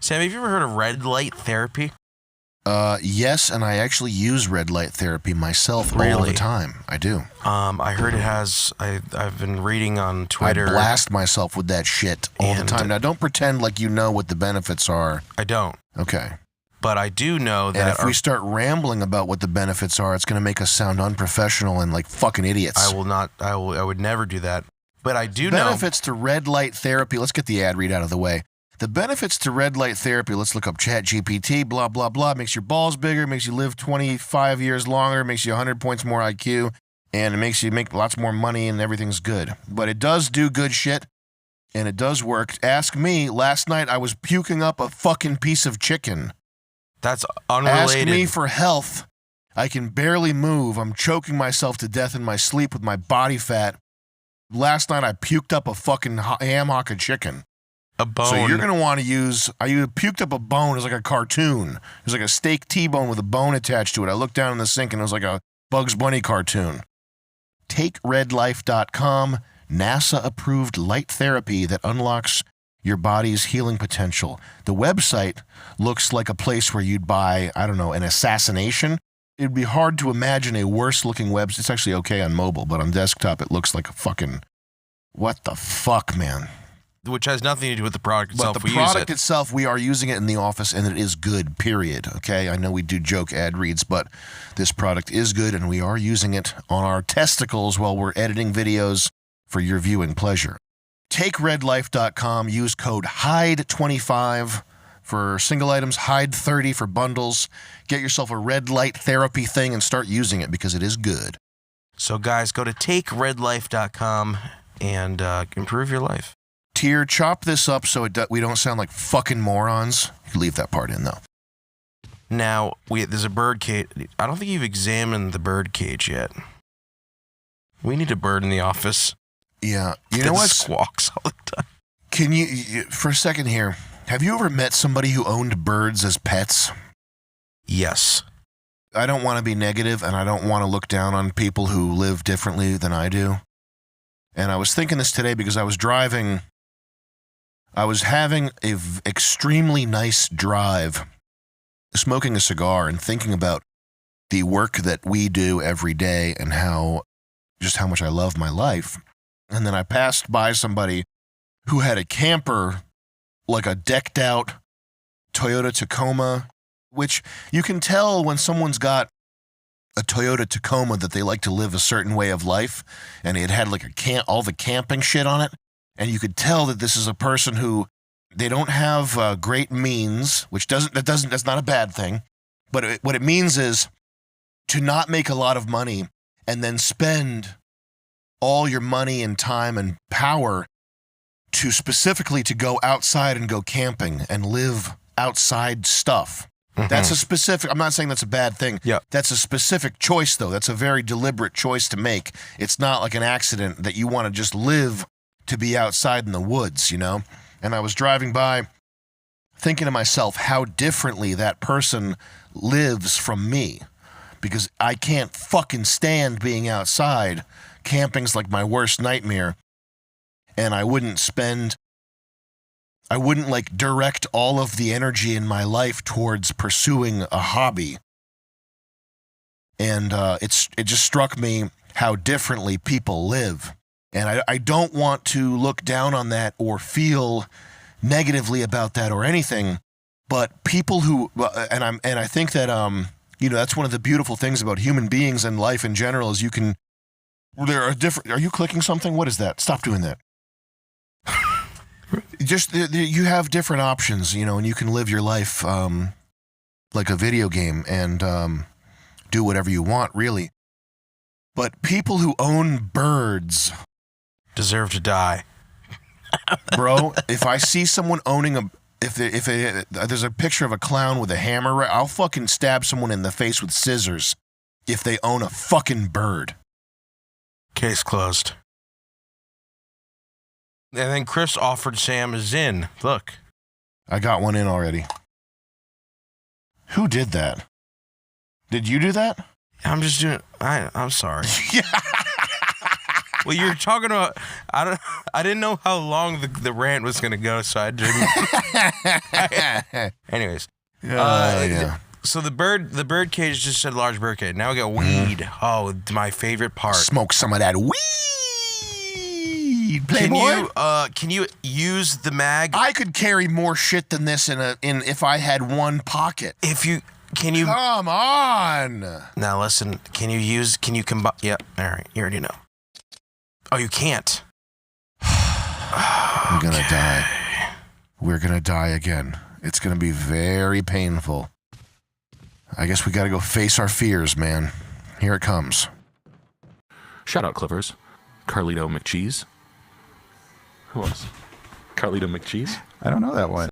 Sam, have you ever heard of red light therapy? Yes, and I actually use red light therapy myself all Really? the time. I do. I heard it has. I've been reading on Twitter. I blast myself with that shit all the time. Now, don't pretend like you know what the benefits are. I don't. Okay. But I do know that. And if we start rambling about what the benefits are, it's going to make us sound unprofessional and like fucking idiots. I will not. I would never do that. But I do know. Benefits to red light therapy. Let's get the ad read out of the way. The benefits to red light therapy, let's look up ChatGPT, blah, blah, blah. Makes your balls bigger, makes you live 25 years longer, makes you 100 points more IQ, and it makes you make lots more money and everything's good. But it does do good shit, and it does work. Ask me, last night I was puking up a fucking piece of chicken. That's unrelated. Ask me for health. I can barely move. I'm choking myself to death in my sleep with my body fat. Last night I puked up a fucking ham hock of chicken. A bone. So you're going to want to use, I puked up a bone. It was like a cartoon. It was like a steak T-bone with a bone attached to it. I looked down in the sink and it was like a Bugs Bunny cartoon. TakeRedLife.com, NASA-approved light therapy that unlocks your body's healing potential. The website looks like a place where you'd buy, I don't know, an assassination. It'd be hard to imagine a worse-looking website. It's actually okay on mobile, but on desktop it looks like a fucking, what the fuck, man? Which has nothing to do with the product itself. But the product itself, we are using it in the office, and it is good, period. Okay? I know we do joke ad reads, but this product is good, and we are using it on our testicles while we're editing videos for your viewing pleasure. TakeRedLife.com. Use code HYDE25 for single items, HYDE30 for bundles. Get yourself a red light therapy thing and start using it because it is good. So, guys, go to TakeRedLife.com and improve your life. Tier, chop this up so we don't sound like fucking morons. You leave that part in, though. Now, there's a bird cage. I don't think you've examined the bird cage yet. We need a bird in the office. Yeah. You know what? Squawks all the time. Can you, for a second here, have you ever met somebody who owned birds as pets? Yes. I don't want to be negative, and I don't want to look down on people who live differently than I do. And I was thinking this today because I was driving. I was having an extremely nice drive, smoking a cigar and thinking about the work that we do every day and just how much I love my life. And then I passed by somebody who had a camper, like a decked out Toyota Tacoma, which you can tell when someone's got a Toyota Tacoma that they like to live a certain way of life, and it had like all the camping shit on it. And you could tell that this is a person who, they don't have great means, that's not a bad thing. But what it means is to not make a lot of money and then spend all your money and time and power to specifically to go outside and go camping and live outside stuff. Mm-hmm. That's a specific, I'm not saying that's a bad thing. Yeah. That's a specific choice, though. That's a very deliberate choice to make. It's not like an accident that you want to just live to be outside in the woods, you know? And I was driving by thinking to myself how differently that person lives from me, because I can't fucking stand being outside. Camping's like my worst nightmare. And I wouldn't like direct all of the energy in my life towards pursuing a hobby. And it just struck me how differently people live. And I don't want to look down on that or feel negatively about that or anything, but people who, and I think that, that's one of the beautiful things about human beings and life in general is are you clicking something? What is that? Stop doing that. Just, you have different options, and you can live your life like a video game and do whatever you want, really. But people who own birds deserve to die. Bro, if I see someone owning if there's a picture of a clown with a hammer, I'll fucking stab someone in the face with scissors if they own a fucking bird. Case closed. And then Chris offered Sam a Zyn. Look. I got one in already. Who did that? Did you do that? I'm just doing I'm sorry. Well, you were talking about. I didn't know how long the rant was gonna go, so I didn't. Anyways. Yeah. So the bird cage just said large bird cage. Now we got weed. Oh, my favorite part. Smoke some of that weed, Playboy. Can you use the mag? I could carry more shit than this in if I had one pocket. Can you? Come on. Now listen. Can you combine? Yeah. All right. You already know. Oh, you can't. I'm gonna die. We're gonna die again. It's gonna be very painful. I guess we gotta go face our fears, man. Here it comes. Shout out Clippers. Carlito McCheese. Who else? Carlito McCheese? I don't know that one.